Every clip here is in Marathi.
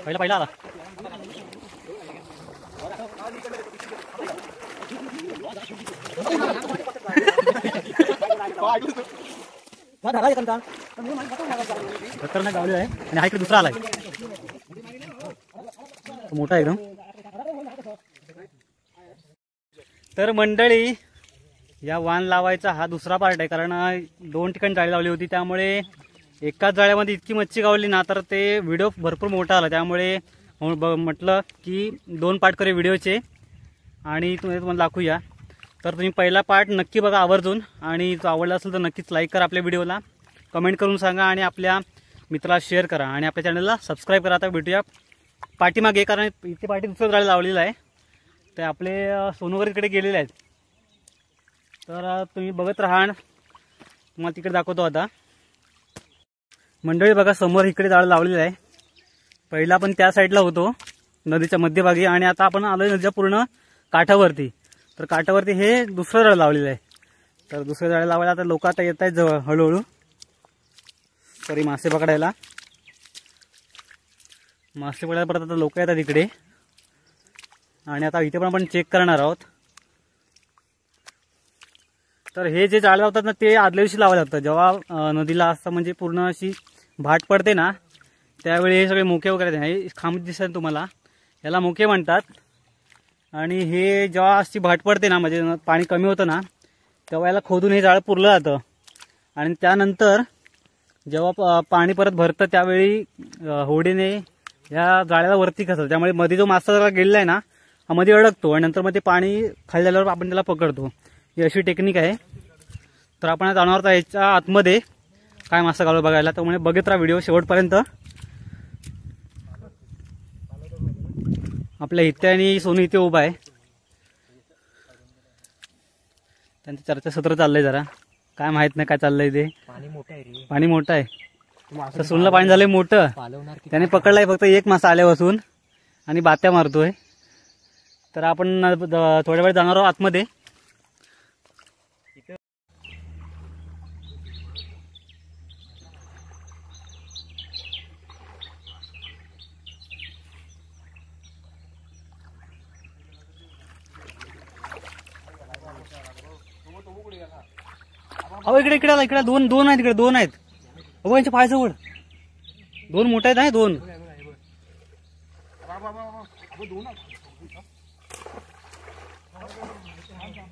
पहिला पहिला आला. खतरनाक गावली आहे आणि हा इकडे दुसरा आलाय मोठा एकदम. तर मंडळी, या वाण लावायचा हा दुसरा पार्ट आहे, कारण 2 ठिकाणी जाळी लावली होती, त्यामुळे एकाच जाळ्यामध्ये इतकी मच्छी गावली ना, तर ते व्हिडिओ भरपूर मोठा आला. त्यामुळे म्हटलं की 2 पार्ट करे व्हिडिओचे आणि तुम्हाला दाखवूया. तर तुम्ही पहिला पार्ट नक्की बघा आवर्जून, आणि जो आवडला असेल तर नक्कीच लाईक करा आपल्या व्हिडिओला, कमेंट करून सांगा आणि आपल्या मित्राला शेअर करा आणि आपल्या चॅनलला सबस्क्राईब करा. आता भेटूया पाठीमागे, कारण इथे पाठी दुसरं जाळी लावलेलं आहे. ते आपले सोनूवर इकडे गेलेले आहेत, तर तुम्ही बघत राहा. तुम्हाला तिकडे दाखवतो आता. मंडळी बघा, समोर इकडे जाळ लावलेलं आहे. पहिला पण त्या साईडला होतो नदीच्या मध्यभागी, आणि आता आपण आलोय नदीच्या पूर्ण काठावरती. तर काठावरती हे दुसरं जाळ लावलेलं आहे. तर दुसरं जाळ लावायला आता लोक आता येत आहेत जवळ हळूहळू, सॉरी मासे पकडायला. मासे पकडायला परत आता लोक येतात इकडे, आणि आता इथे पण आपण चेक करणार आहोत. तर हे जे जाळ लावतात ना, ते आदल्या दिवशी लावायला लागतं. जेव्हा नदीला असं म्हणजे पूर्ण अशी भाट पडते ना, त्यावेळी हे सगळे मोके वगैरे हे खांब दिसतात तुम्हाला, याला मोके म्हणतात. आणि हे जेव्हा अशी भाट पडते ना, म्हणजे पाणी कमी होतं ना, तेव्हा याला खोदून हे जाळ पुरलं जातं. आणि त्यानंतर जेव्हा पाणी परत भरतं, त्यावेळी होडीने या जाळ्याला वरती खचतं. त्यामुळे मध्ये जो मासा जरा गेलेला आहे ना, हा मध्ये अडकतो, आणि नंतर मग ते पाणी खाली झाल्यावर आपण त्याला पकडतो. ही अशी टेक्निक आहे. तर आपण जाणार आहोत याच्या आतमध्ये काय मासा गावला बघायला. तर म्हणजे बघत राहा व्हिडिओ शेवटपर्यंत. आपल्या इथे आणि सोनू इथे उभा आहे, त्यांचं चर्चासत्र चाललंय. जरा काय माहित नाही काय चाललंय ते. पाणी मोठं आहे. तर सोनूला पाणी झालंय मोठं, त्याने पकडलाय फक्त एक मासा आल्यापासून आणि बात्या मारतोय. तर आपण थोड्या वेळ जाणार आहोत आतमध्ये. अहो इकडे इकडे इकडे दोन आहेत, इकडे 2 आहेत. अहो यांच्या पायाजवळ 2 मोठे आहेत. 2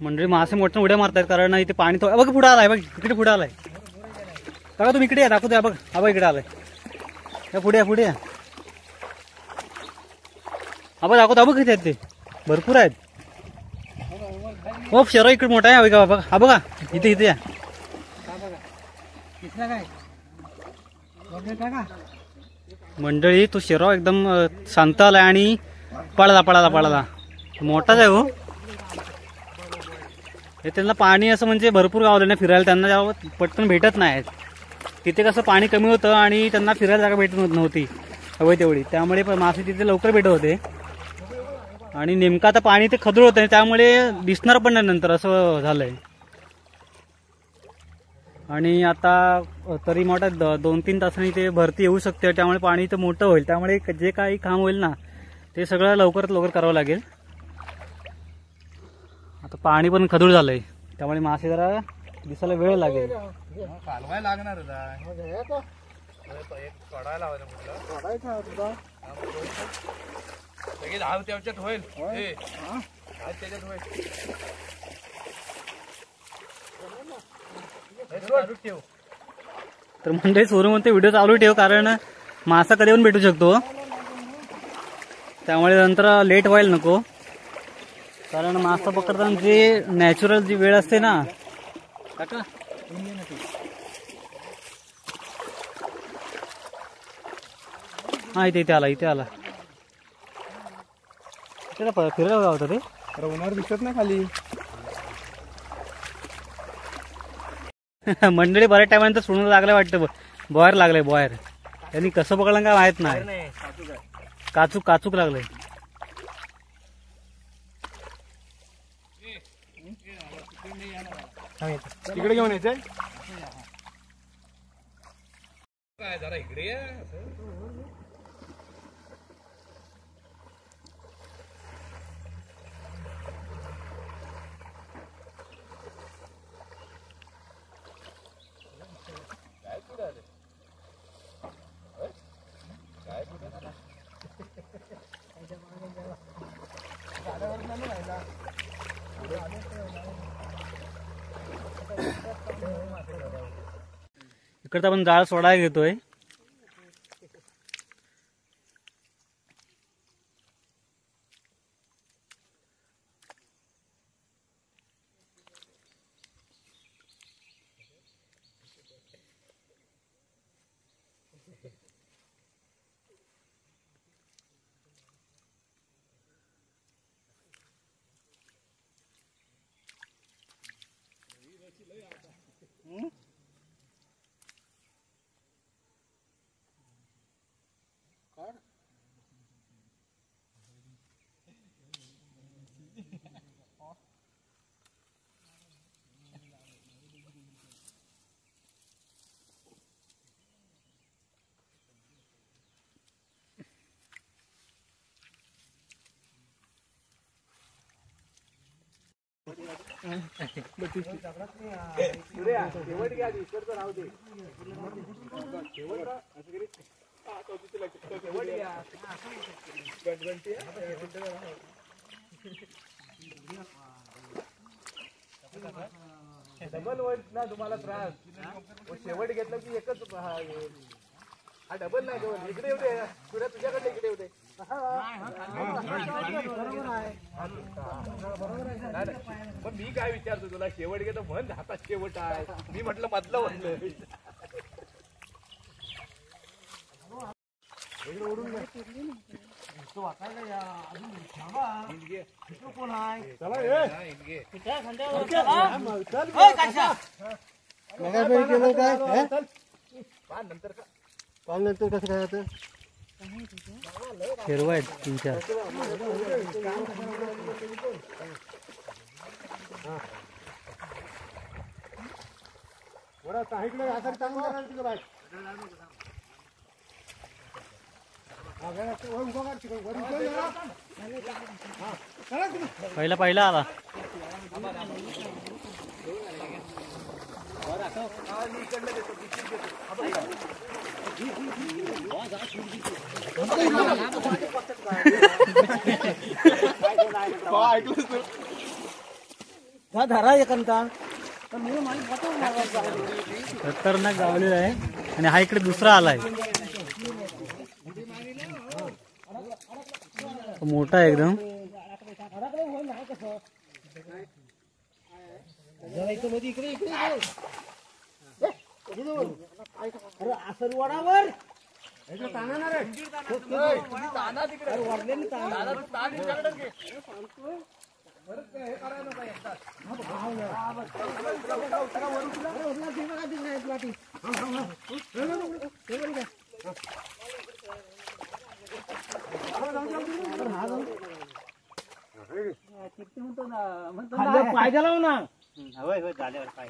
म्हणजे मासे मोठ्या उड्या मारतायत, कारण इथे पाणी बघ पुढे आलाय. बघ इकडे पुढे आलाय. बघा तुम्ही इकडे या, दाखवतो या. बघ हा बघ इकडे आलाय. या पुढे या. हा बघ दाखवतो. बघ किती आहेत ते, भरपूर आहेत. हो शहर इकडे मोठा आहे. बघा हा बघा इथे या. मंडळी तो शेराव एकदम शांत आलाय आणि पळाला मोठाच आहे. हो हे त्यांना पाणी असं म्हणजे भरपूर गावलं ना फिरायला, त्यांना जेव्हा पटकन भेटत नाही. तिथे कसं पाणी कमी होतं आणि त्यांना फिरायला जागा भेटत नव्हती हवी तेवढी, त्यामुळे मासे तिथे लवकर भेटत होते. आणि नेमकं आता पाणी ते खदूळ होतं, त्यामुळे दिसणार पण नाही नंतर, असं झालंय. आणि आता तरी मोठा 2-3 तासांनी ते भरती येऊ शकते, त्यामुळे पाणी इथं मोठं होईल. त्यामुळे जे काही काम होईल ना, ते सगळं लवकरात लवकर करावं लागेल. आता पाणी पण खदूळ झालंय, त्यामुळे मासे जरा दिसायला वेळ लागेल. लागणार तर म्हणजे सोनू म्हणते व्हिडिओ चालू ठेव, कारण मासा कधी पण भेटू शकतो. त्यामुळे नंतर लेट व्हायला नको, कारण मासा पकडताना जे नॅचरल जी वेळ असते ना. काका हा इथे आला फिरायला होता ते रवणार दिसत नाही खाली. मंडळी बऱ्याच टायमानंतर सोनूला लागलं वाटतं, बॉयर लागलंय. बॉयर त्यांनी कसं पकडलं काय माहित नाही. काचूक लागलंय. तिकडे घेऊन यायचंय. काय जरा इकडे या इकडचा आपण जाळ सोडायला घेतोय. डबल वर ना तुम्हाला त्रास शेवट घेतलं की एकच हा डबल नाही डबल इकडे येऊ दे तुला तुझ्याकडे इकडे येऊ दे पण मी काय विचारतो तुला शेवट घेतो म्हण हातात शेवट आहे मी म्हटलं मधलं म्हटलं नंतर कसं खायचं हिरवा आहेत 3-4. इकडे असं चांगलं तिकडे बाय पहिला आला. धरा एकांता खतरनाक गावलेला आहे आणि हा इकडे दुसरा आलाय मोठा आहे एकदम. वडावर पाहिजे लाव ना होय होय झाल्यावर काय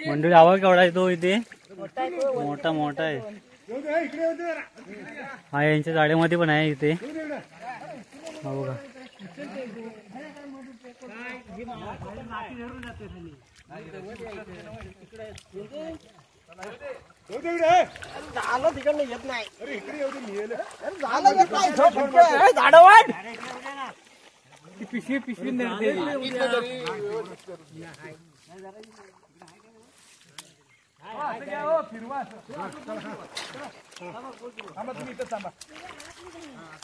मंडळी आवाज केवढा येतो इथे मोठा मोठा आहे हा यांच्या जाळ्यामध्ये पण आहे इथे हो बघा झालं तिकडनं येत नाही पिशवी तुम्ही इथं थांबा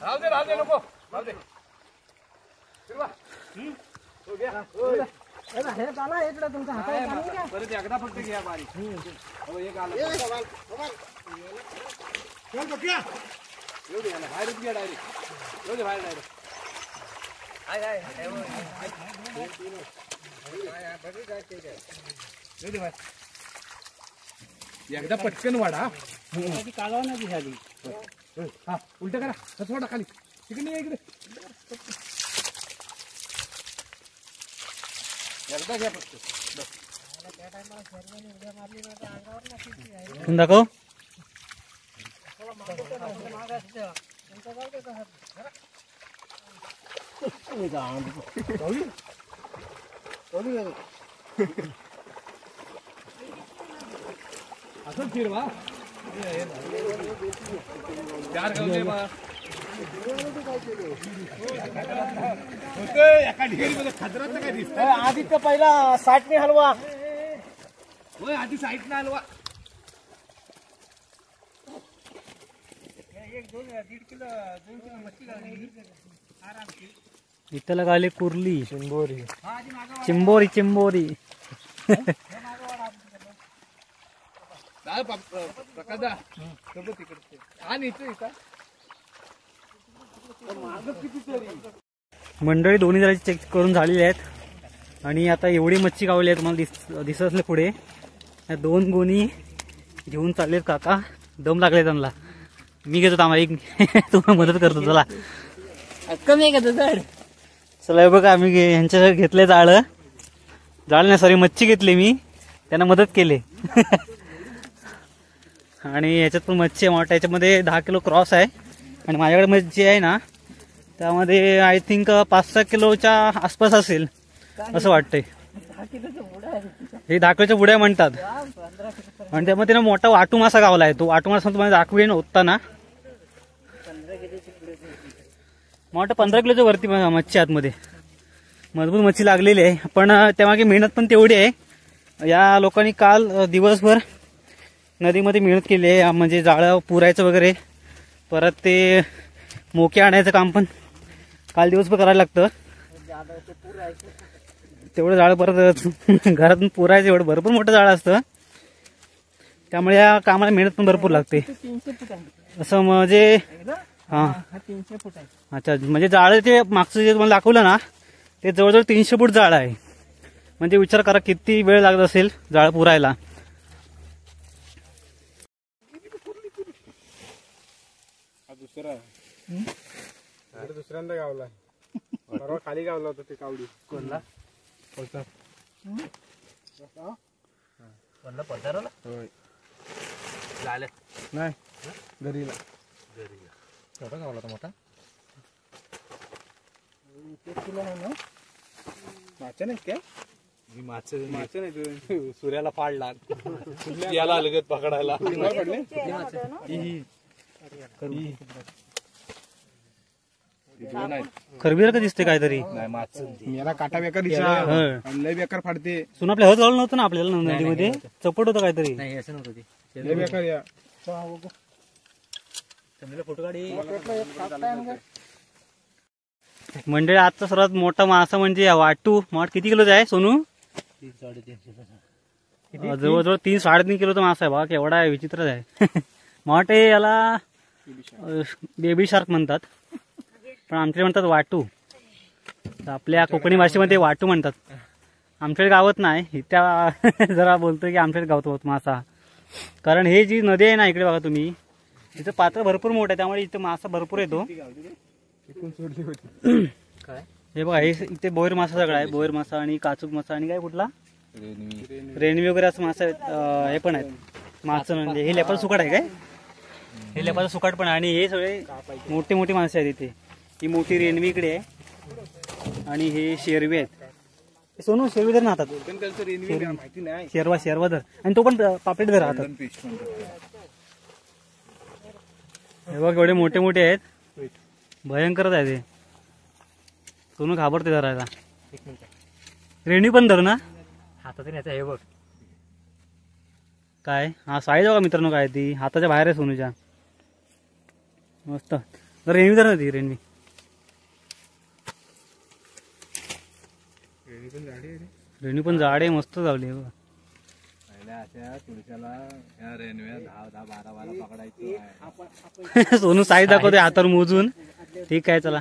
राहू दे नको राहू दे फिरवा तुमचा हात परत एकदा फक्त घ्या बारीक एक आला येऊ दे याला बाहेरच घ्या डायरेक्ट. येऊ दे बाहेर डायरेक्ट. येऊ दे बाहेर. एकदा पटकन वाढा. कालवा नाही झाली. हा उलट करा. तसं वाढा खाली. तिकडे नाही इकडे. एकदा घ्या फक्त. दाखव. असं फिरवा. चार गवले बा. एका ढेरीमध्ये खतराचं काय दिसत. आधी तर पहिला 60 ने हलवा. होय आधी साईडला हलवा. इथं लगाले कुर्ली. चिंबोरी चिंबोरी चिंबोरी. प्रकाश दा तिकडे आणि इथं मंडळी दोन्ही जराची चेक करून झालेली आहेत आणि आता एवढी मच्छी गावली आहे तुम्हाला दिसत असले पुढे. या 2 गोणी घेऊन चाललेत काका. दम लागले त्यांना. मी घेतो आम्हाला एक तुम्हाला मदत करतो. चला कमी आहे का तुझं? चला हे बघा आम्ही ह्यांच्या घेतले जाळ नाही सॉरी मच्छी घेतली. मी त्यांना मदत केली. आणि याच्यात पण मच्छी आहे मोठा. याच्यामध्ये 10 किलो क्रॉस आहे आणि माझ्याकडे मच्छी आहे ना त्यामध्ये आय थिंक 5-6 किलोच्या आसपास असेल असं वाटतंय. हे 10 किलोच्या बुड्या म्हणतात. आणि त्यामध्ये ना मोठा वाटू मासा गावला आहे. तो वाटू मासा तुम्हाला दाखवेन होताना. मोठा 15 किलोच्या वरती मच्छी आतमध्ये मजबूत मच्छी लागलेली आहे. पण त्यामागे मेहनत पण तेवढी आहे. या लोकांनी काल दिवसभर नदीमध्ये मेहनत केली आहे. म्हणजे जाळं पुरायचं वगैरे. परत ते मोके आणायचं काम पण काल दिवसभर करायला लागतं. तेवढं जाळं परत घरातून पुरायचं. एवढं भरपूर मोठं जाळं असतं. त्यामुळे या कामाला मेहनत पण भरपूर लागते. 300 फूट आहे. असं म्हणजे हा 300 फूट आहे. अच्छा म्हणजे जाळं ते मागचं जे तुम्हाला दाखवलं ना ते जवळजवळ 300 फूट जाळं आहे. म्हणजे विचार करा किती वेळ लागत असेल जाळं पुरायला. दुसऱ्यांदा गावला. परवा खाली गावला होता ते कावडी. कोणला पडताराला होय नाही घरीला मोठा गावला होता. मोठा माचा नाही काय. माच नाही सूर्याला फाडला. याला लगत पकडायला पडले. खरबीर का दिसते काहीतरी. मला काटा बेकार लय बेकार फाडते. सुन आपल्या हज गावलं नव्हतं ना आपल्याला नदीमध्ये. चपट होतं काहीतरी. लय बेकार या मंडळी आजचा सर्वात मोठा मासा म्हणजे वाटू. माठ किती किलोचा आहे सोनू? जवळजवळ 3-3.5 किलोचा मासा आहे. बघा केवढा आहे. विचित्रच आहे. माठ आहे. याला बेबी शार्क म्हणतात पण आमच्याकडे म्हणतात वाटू. आपल्या कोकणी भाषेमध्ये वाटू म्हणतात. आमच्याकडे गावत नाही. त्या जरा बोलतोय की आमच्याकडे गावतो मासा. कारण हे जी नदी आहे ना इकडे बघा तुम्ही तिचं पात्र भरपूर मोठं आहे. त्यामुळे इथं मासा भरपूर येतो. हे बघा हे इथे बोयर मासा सगळा आहे. बोयर मासा आणि काचूक मासा आणि काय कुठला रेणवी वगैरे असं मासा हे पण आहेत. मासा म्हणजे हे लेपाचं सुकाट आहे काय. हे लेपाचं सुकाट पण आहे. आणि हे सगळे मोठे मोठे मासे आहेत इथे. ही मोठी रेणवी इकडे आहे आणि हे शेरवे आहेत. सोनू शेरवी धर ना हातात. माहिती नाही. शेरवा धर आणि तो पण पापलेट धर हातात. हे बघ एवढे मोठे मोठे आहेत. भयंकरच आहे ते. सोनू घाबरते धरायला. रेणवी पण धर ना हातात. हे बघ काय हा साईज बघा मित्रांनो काय ती हाताच्या बाहेर आहे सोनूच्या. मस्त रेणवी धर ना ती रेणवी. रेणवी पण जाड आहे. मस्त जावली बघा. ह्या अशा तुळशाला ह्या रेल्वे 10-12 पकडायचं आहे. सोनू साईज दाखवते हातावर मोजून. ठीक आहे चला.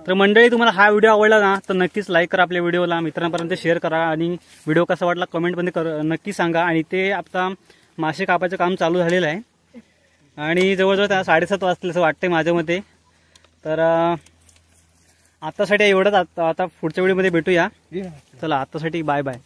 तर मंडळी तुम्हाला हा व्हिडिओ आवडला ना तर नक्कीच लाईक करा आपल्या व्हिडिओला, मित्रांपर्यंत शेअर करा आणि व्हिडिओ कसा वाटला कमेंटमध्ये नक्की सांगा. आणि ते आता मासे कापायचं काम चालू झालेलं आहे आणि जवळजवळ त्या 7:30 वाजतील असं वाटतंय माझ्या मते. तर आतासाठी एवढंच. आता पुढच्या व्हिडिओमध्ये भेटूया. चला आतासाठी बाय बाय.